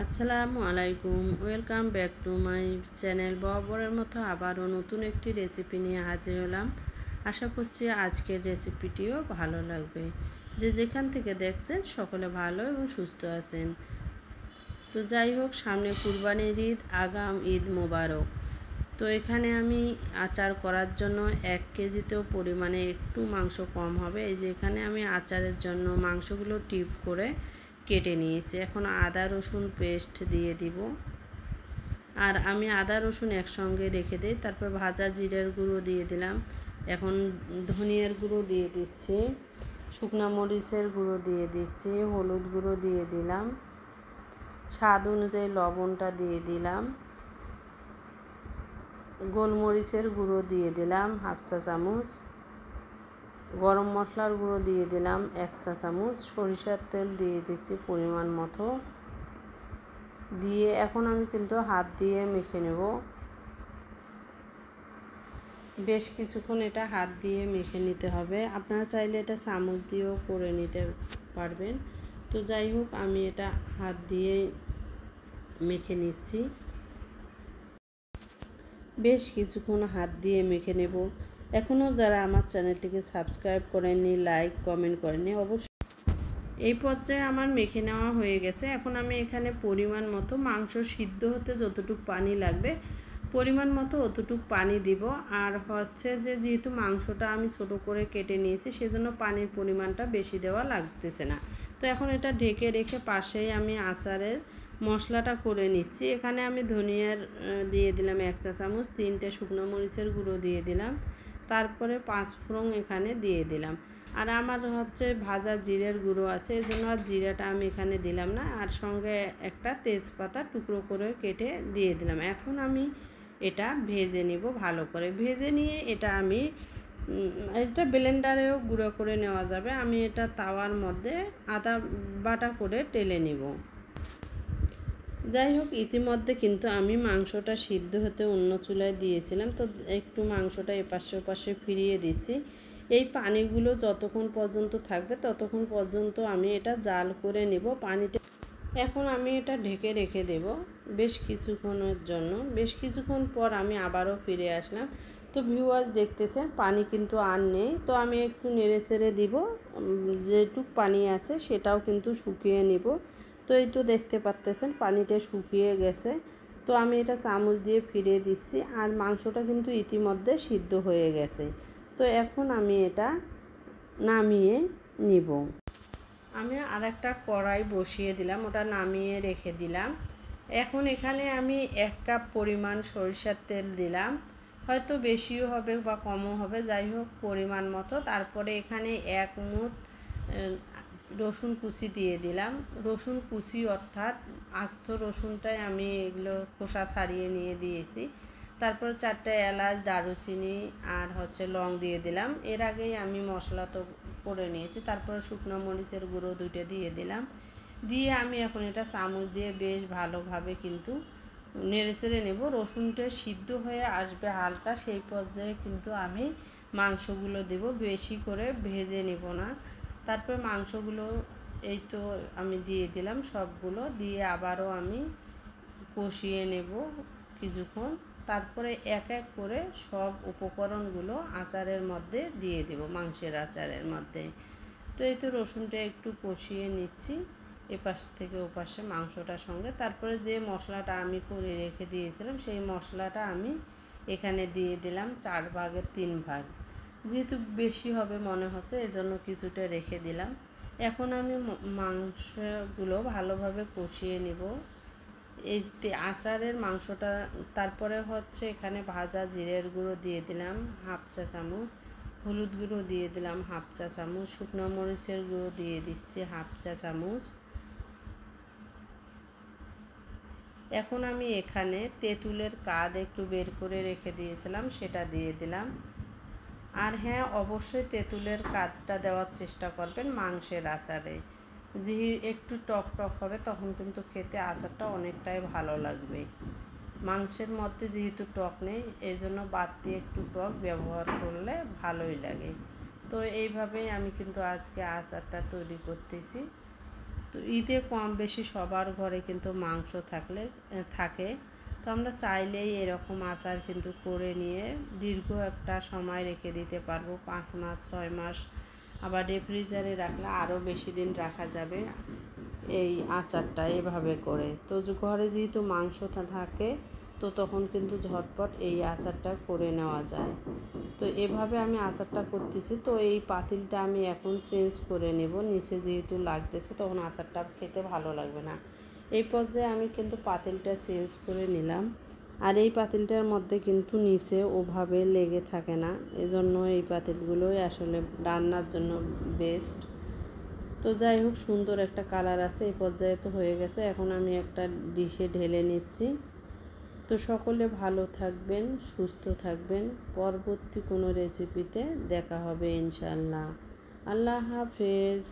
আসসালামু আলাইকুম, welcome back to my channel. বরাবরের মতো আবারও নতুন একটি রেসিপি নিয়ে হাজির হলাম। আশা করছি আজকের রেসিপিটিও ভালো লাগবে। যে যেখান থেকে দেখছেন সকলে ভালো এবং সুস্থ আছেন। তো যাই হোক, সামনে কুরবানির ঈদ, আগাম ঈদ মোবারক। তো এখানে আমি আচার করার জন্য 1 কেজিতেও পরিমাণে একটু মাংস কম হবে। এই যে এখানে আমি আচারের জন্য মাংসগুলো টিপ করে কেটে নিয়েছি। এখন আদা রসুন পেস্ট দিয়ে দিব। আর আমি আদা রসুন একসঙ্গে রেখে দিই। তারপর ভাজা জিরের গুঁড়ো দিয়ে দিলাম। এখন ধনিয়ার গুঁড়ো দিয়ে দিচ্ছি, শুকনা মরিচের গুঁড়ো দিয়ে দিচ্ছি, হলুদ গুঁড়ো দিয়ে দিলাম, স্বাদ অনুযায়ী লবণটা দিয়ে দিলাম, গোলমরিচের গুঁড়ো দিয়ে দিলাম 1/2 চা চামচ, গরম মশলার গুঁড়ো দিয়ে দিলাম 1 চা চামচ, সরিষার তেল দিয়ে দিচ্ছি পরিমাণ মতো। দিয়ে এখন আমি কিন্তু হাত দিয়ে মেখে নেব। বেশ কিছুক্ষণ এটা হাত দিয়ে মেখে নিতে হবে। আপনারা চাইলে এটা চামচ দিয়েও করে নিতে পারবেন। তো যাই হোক, আমি এটা হাত দিয়ে মেখে নিচ্ছি। বেশ কিছুক্ষণ হাত দিয়ে মেখে নেব। এখনও যারা আমার চ্যানেলটিকে সাবস্ক্রাইব করেননি, লাইক কমেন্ট করেননি, অবশ্যই। এই পর্যায়ে আমার মেখে নেওয়া হয়ে গেছে। এখন আমি এখানে পরিমাণ মতো মাংস সিদ্ধ হতে যতটুকু পানি লাগবে পরিমাণ মতো অতটুকু পানি দিব। আর হচ্ছে যে যেহেতু মাংসটা আমি ছোট করে কেটে নিয়েছি, সেজন্য পানির পরিমাণটা বেশি দেওয়া লাগতেছে না। তো এখন এটা ঢেকে রেখে পাশেই আমি আচারের মশলাটা করে নিচ্ছি। এখানে আমি ধনিয়ার দিয়ে দিলাম 1 চা চামচ, 3টে শুকনো মরিচের গুঁড়ো দিয়ে দিলাম, তারপরে 5 ফোড়ন এখানে দিয়ে দিলাম। আর আমার হচ্ছে ভাজা জিরের গুঁড়ো আছে, এই জন্য আর জিরাটা আমি এখানে দিলাম না। আর সঙ্গে একটা তেজপাতা টুকরো করে কেটে দিয়ে দিলাম। এখন আমি এটা ভেজে নিব ভালো করে। ভেজে নিয়ে এটা আমি ব্লেন্ডারেও গুঁড়ো করে নেওয়া যাবে। আমি এটা তাওয়ার মধ্যে আদা বাটা করে টেলে নিব। যাই হোক, ইতিমধ্যে কিন্তু আমি মাংসটা সিদ্ধ হতে অন্য চুলায় দিয়েছিলাম। তো একটু মাংসটা এপাশে ওপাশে ফিরিয়ে দিছি। এই পানিগুলো যতক্ষণ পর্যন্ত থাকবে ততক্ষণ পর্যন্ত আমি এটা জাল করে নিব পানিটা। এখন আমি এটা ঢেকে রেখে দেব বেশ কিছুক্ষণের জন্য। বেশ কিছুক্ষণ পর আমি আবারও ফিরে আসলাম। তো ভিউয়ার্স দেখতেছেন পানি কিন্তু আর নেই। তো আমি একটু নেড়ে চেড়ে দিব, যেটুক পানি আছে সেটাও কিন্তু শুকিয়ে নিব। তো এই তো দেখতে পাচ্তেছেন পানিটা শুকিয়ে গেছে। তো আমি এটা চামচ দিয়ে ফিরিয়ে দিচ্ছি। আর মাংসটা কিন্তু ইতিমধ্যে সিদ্ধ হয়ে গেছে। তো এখন আমি এটা নামিয়ে নিব। আমি আরেকটা কড়াই বসিয়ে দিলাম, ওটা নামিয়ে রেখে দিলাম। এখন এখানে আমি 1 কাপ পরিমাণ সরিষার তেল দিলাম। হয়তো বেশিও হবে বা কমও হবে, যাই হোক পরিমাণ মতো। তারপরে এখানে 1 মুঠ রসুন কুচি দিয়ে দিলাম। রসুন কুচি অর্থাৎ আস্ত রসুনটাই আমি এগুলো খোসা ছাড়িয়ে নিয়ে দিয়েছি। তারপর 4টে এলাচ, দারুচিনি আর হচ্ছে লং দিয়ে দিলাম। এর আগেই আমি মশলা তো করে নিয়েছি। তারপর শুকনো মরিচের গুঁড়ো 2টে দিয়ে দিলাম। দিয়ে আমি এখন এটা চামচ দিয়ে বেশ ভালোভাবে কিন্তু নেড়ে চেড়ে নেব। রসুনটা সিদ্ধ হয়ে আসবে হালকা, সেই পর্যায়ে কিন্তু আমি মাংসগুলো দেব। বেশি করে ভেজে নেব না। তারপর মাংসগুলো এই তো আমি দিয়ে দিলাম সবগুলো। দিয়ে আবারও আমি কষিয়ে নেব কিছুক্ষণ। তারপরে এক এক করে সব উপকরণগুলো আচারের মধ্যে দিয়ে দেব, মাংসের আচারের মধ্যে। তো এই তো রসুনটা একটু কষিয়ে নিচ্ছি এপাশ থেকে ওপাশে মাংসটার সঙ্গে। তারপরে যে মশলাটা আমি করে রেখে দিয়েছিলাম সেই মশলাটা আমি এখানে দিয়ে দিলাম 4 ভাগের 3 ভাগ। যেহেতু বেশি হবে মনে হচ্ছে, এজন্য কিছুটা রেখে দিলাম। এখন আমি মাংসগুলো ভালোভাবে কষিয়ে নেব এই আচারের মাংসটা। তারপরে হচ্ছে এখানে ভাজা জিরের গুঁড়ো দিয়ে দিলাম 1/2 চা চামচ, হলুদ গুঁড়ো দিয়ে দিলাম 1/2 চা চামচ, শুকনো মরিচের গুঁড়ো দিয়ে দিচ্ছি 1/2 চা চামচ। এখন আমি এখানে তেঁতুলের কাদ একটু বের করে রেখে দিয়েছিলাম, সেটা দিয়ে দিলাম। আর হ্যাঁ, অবশ্যই তেঁতুলের কাদটা দেওয়ার চেষ্টা করবেন মাংসের আচারে। যে একটু টক টক হবে তখন কিন্তু খেতে আচারটা অনেকটাই ভালো লাগবে। মাংসের মধ্যে যেহেতু টক নেই, এই জন্য বাড়তি একটু টক ব্যবহার করলে ভালোই লাগে। তো এইভাবেই আমি কিন্তু আজকে আচারটা তৈরি করতেছি। তো ঈদে কম বেশি সবার ঘরে কিন্তু মাংস থাকে। তো আমরা চাইলেই এরকম আচার কিন্তু করে নিয়ে দীর্ঘ একটা সময় রেখে দিতে পারবো, 5 মাস 6 মাস, আবার রেফ্রিজারে রাখলে আরও বেশি দিন রাখা যাবে এই আচারটা এভাবে করে। তো ঘরে যেহেতু মাংস থাকে, তো তখন কিন্তু ঝটপট এই আচারটা করে নেওয়া যায়। তো এভাবে আমি আচারটা করতেছি। তো এই পাতিলটা আমি এখন চেঞ্জ করে নেব, নিচে যেহেতু লাগতেছে তখন আচারটা খেতে ভালো লাগবে না। এই পর্যায়ে আমি কিন্তু পাতিলটা চেঞ্জ করে নিলাম। আর এই পাতিলটার মধ্যে কিন্তু নিচে ওভাবে লেগে থাকে না, এজন্য এই পাতিলগুলোই আসলে রান্নার জন্য বেস্ট। তো যাই হোক, সুন্দর একটা কালার আছে। এই পর্যায়ে তো হয়ে গেছে, এখন আমি একটা ডিশে ঢেলে নিচ্ছি। তো সকলে ভালো থাকবেন, সুস্থ থাকবেন। পরবর্তী কোনো রেসিপিতে দেখা হবে ইনশাআল্লাহ। আল্লাহ হাফেজ।